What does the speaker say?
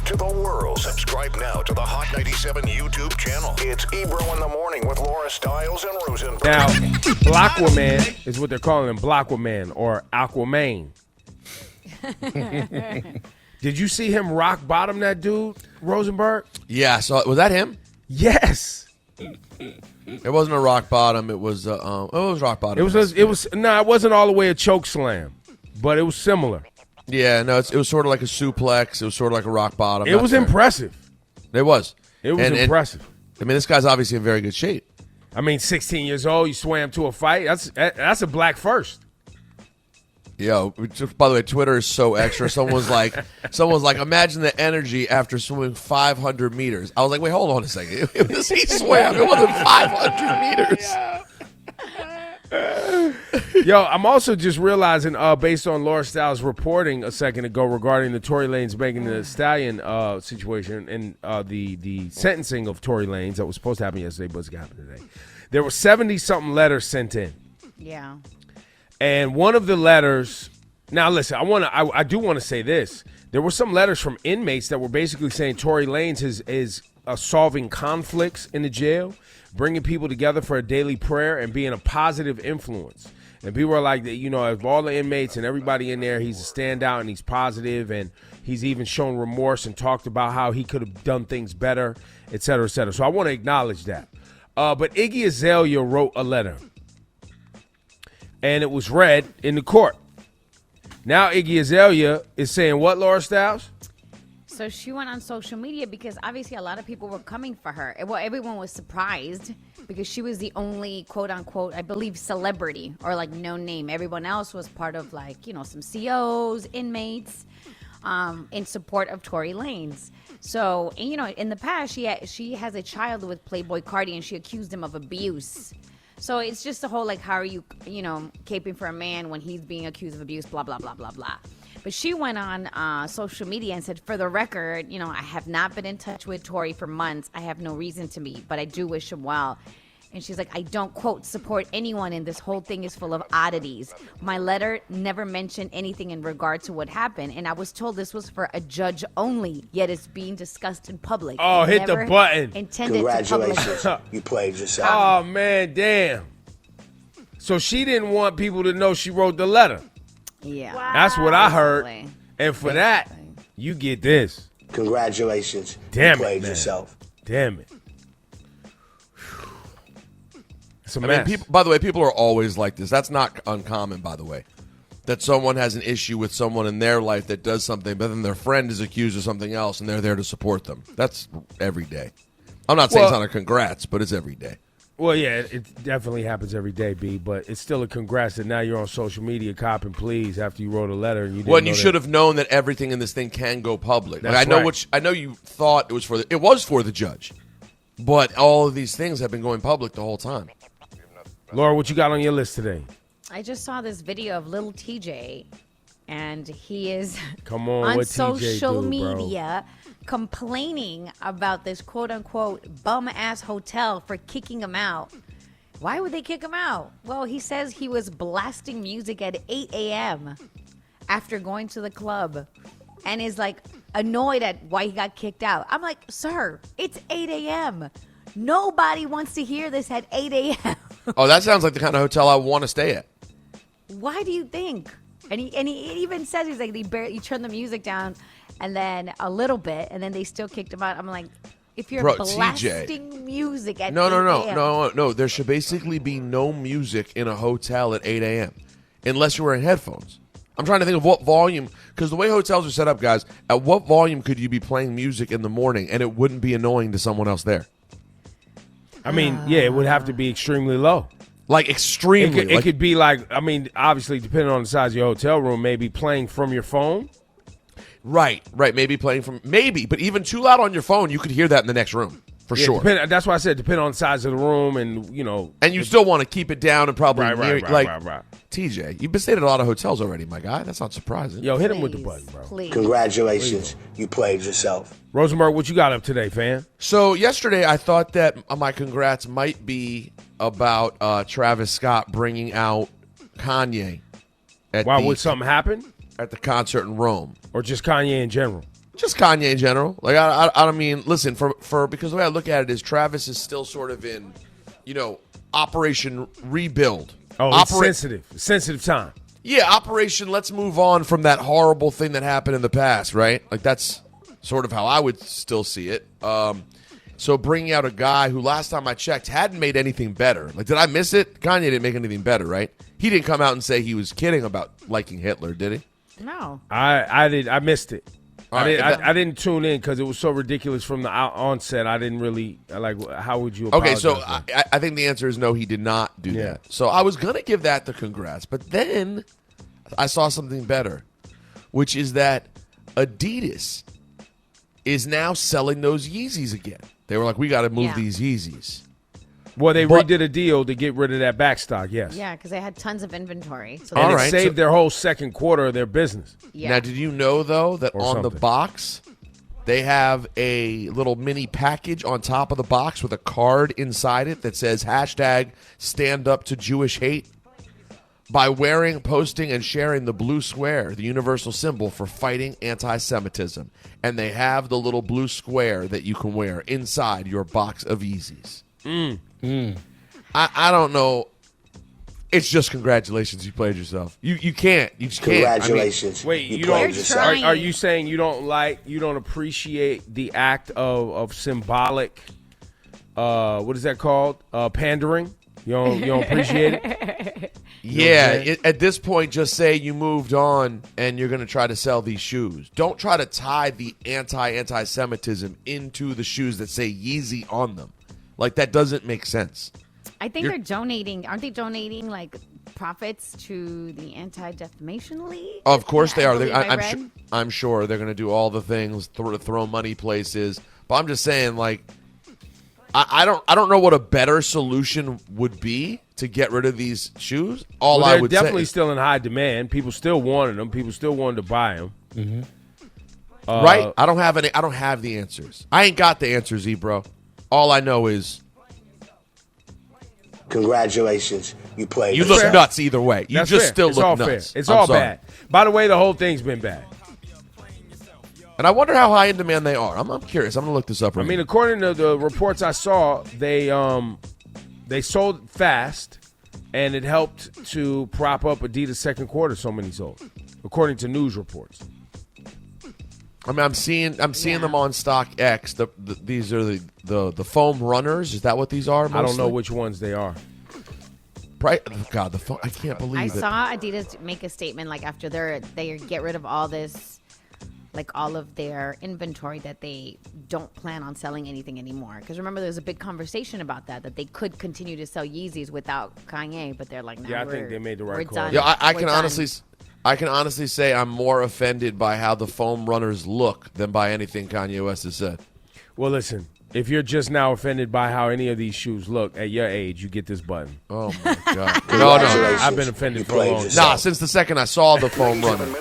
to the world. Subscribe now to the Hot 97 YouTube channel. It's Ebro in the Morning with Laura Stiles and Rosenberg. Now, Blockaman is what they're calling him, Blockaman or Aquaman. Did you see him rock bottom that dude, Rosenberg? Yeah, so was that him? Yes. It wasn't a rock bottom. It was rock bottom. It wasn't all the way a choke slam, but it was similar. Yeah, no, it was sort of like a suplex. It was sort of like a rock bottom. It was impressive. It was. It was impressive. I mean, this guy's obviously in very good shape. I mean, 16 years old, you swam to a fight. That's a black first. Yo, by the way, Twitter is so extra. Someone's like, imagine the energy after swimming 500 meters. I was like, wait, hold on a second. He swam. It wasn't 500 meters. Yo, I'm also just realizing, based on Laura Stiles' reporting a second ago regarding the Tory Lanez Megan Thee Stallion situation and the sentencing of Tory Lanez that was supposed to happen yesterday, but it's going to happen today. There were 70-something letters sent in. Yeah. And one of the letters, now listen, I do want to say this. There were some letters from inmates that were basically saying Tory Lanez is solving conflicts in the jail, bringing people together for a daily prayer, and being a positive influence. And people are like, of all the inmates and everybody in there, he's a standout and he's positive, and he's even shown remorse and talked about how he could have done things better, et cetera, et cetera. So I want to acknowledge that. But Iggy Azalea wrote a letter, and it was read in the court. Now Iggy Azalea is saying what, Laura Stiles? So she went on social media because obviously a lot of people were coming for her. Well, everyone was surprised because she was the only quote unquote, I believe, celebrity or like no name. Everyone else was part of some COs, inmates, in support of Tory Lanez. So, in the past, she has a child with Playboy Cardi and she accused him of abuse. So it's just a whole how are you, caping for a man when he's being accused of abuse, blah, blah, blah, blah, blah. But she went on social media and said, for the record, I have not been in touch with Tory for months. I have no reason to be, but I do wish him well. And she's like, I don't, quote, support anyone, and this whole thing is full of oddities. My letter never mentioned anything in regard to what happened, and I was told this was for a judge only, yet it's being discussed in public. Oh, hit the button. Congratulations. You played yourself. Oh, man, damn. So she didn't want people to know she wrote the letter. Yeah. Wow. That's what I heard. And for that, you get this. Congratulations. Damn you played it, yourself. Damn it. It's a I mess. mean, by the way, people are always like this. That's not uncommon, by the way. That someone has an issue with someone in their life that does something, but then their friend is accused of something else, and they're there to support them. That's every day. I'm not saying it's not a congrats, but it's every day. Well, yeah, it definitely happens every day, B, but it's still a congrats that now you're on social media copping please after you wrote a letter. And you didn't you should have known that everything in this thing can go public. That's right. I know you thought it was for the judge, but all of these things have been going public the whole time. Laura, what you got on your list today? I just saw this video of little TJay, and he is on what social media complaining about this quote-unquote bum-ass hotel for kicking him out. Why would they kick him out? Well, he says he was blasting music at 8 a.m. after going to the club and is annoyed at why he got kicked out. I'm like, sir, it's 8 a.m. Nobody wants to hear this at 8 a.m. Oh, that sounds like the kind of hotel I want to stay at. Why do you think? And he even says he turned the music down and then a little bit, and then they still kicked him out. I'm like, if you're blasting music at 8 a.m. No. There should basically be no music in a hotel at 8 a.m. unless you're wearing headphones. I'm trying to think of what volume, because the way hotels are set up, guys, at what volume could you be playing music in the morning and it wouldn't be annoying to someone else there? I mean, yeah, it would have to be extremely low. Like extremely. It could be obviously, depending on the size of your hotel room, maybe playing from your phone. Right. Maybe playing from, but even too loud on your phone, you could hear that in the next room, for sure. That's why I said depending on the size of the room and, And you still want to keep it down and probably right. TJ, you've been staying at a lot of hotels already, my guy. That's not surprising. Yo, hit him with the button, bro. Please. Congratulations. You played yourself. Rosenberg, what you got up today, fam? So yesterday I thought that my congrats might be about Travis Scott bringing out Kanye. Would something happen? At the concert in Rome. Or just Kanye in general? Just Kanye in general. Like I don't mean. Listen, for because the way I look at it is Travis is still sort of in, Operation Rebuild. Oh, it's sensitive time. Yeah, Operation. Let's move on from that horrible thing that happened in the past, right? Like that's sort of how I would still see it. So bringing out a guy who last time I checked hadn't made anything better. Like, did I miss it? Kanye didn't make anything better, right? He didn't come out and say he was kidding about liking Hitler, did he? No. I did. I missed it. I didn't tune in because it was so ridiculous from the onset. I didn't really how would you apologize? Okay, so I think the answer is no, he did not do that. So I was going to give that the congrats, but then I saw something better, which is that Adidas is now selling those Yeezys again. They were like, we got to move these Yeezys. Well, they redid a deal to get rid of that backstock, yes. Yeah, because they had tons of inventory. So and it saved their whole second quarter of their business. Yeah. Now, did you know, though, that on the box, they have a little mini package on top of the box with a card inside it that says #Stand Up to Jewish Hate? By wearing, posting, and sharing the blue square, the universal symbol for fighting anti-Semitism. And they have the little blue square that you can wear inside your box of Yeezys. I don't know. It's just congratulations. You played yourself. You can't. You just can't. Congratulations. Wait, you don't. Are you saying you don't appreciate the act of symbolic? What is that called? Pandering. You don't appreciate it. Yeah. At this point, just say you moved on and you're going to try to sell these shoes. Don't try to tie the anti-Semitism into the shoes that say Yeezy on them. Like, that doesn't make sense. I think they're donating. Aren't they donating, like, profits to the Anti-Defamation League? Of course they are. I'm sure they're going to do all the things, throw money places. But I'm just saying, like, I don't know what a better solution would be to get rid of these shoes. They're definitely still in high demand. People still wanted them. People still wanted to buy them. Mm-hmm. Right? I don't have the answers. I ain't got the answers, Ebro. All I know is congratulations, you played. You look nuts either way. You That's just fair. still It's look all nuts. Fair. It's all bad. By the way, the whole thing's been bad. And I wonder how high in demand they are. I'm curious. I'm going to look this up. I mean, according to the reports I saw, they sold fast, and it helped to prop up Adidas' second quarter. So many sold, according to news reports. I mean, I'm seeing them on StockX. These are the foam runners. Is that what these are? Mostly? I don't know which ones they are. Right? God, the foam. I can't believe it. I saw Adidas make a statement like after they get rid of all this, like all of their inventory, that they don't plan on selling anything anymore. Because remember, there was a big conversation about that they could continue to sell Yeezys without Kanye, but they're like, no, I think they made the right call. Done. Yeah, I can honestly say I'm more offended by how the foam runners look than by anything Kanye West has said. Well, listen, if you're just now offended by how any of these shoes look at your age, you get this button. Oh, my God. No. I've been offended for a long time. Nah, since the second I saw the foam runner.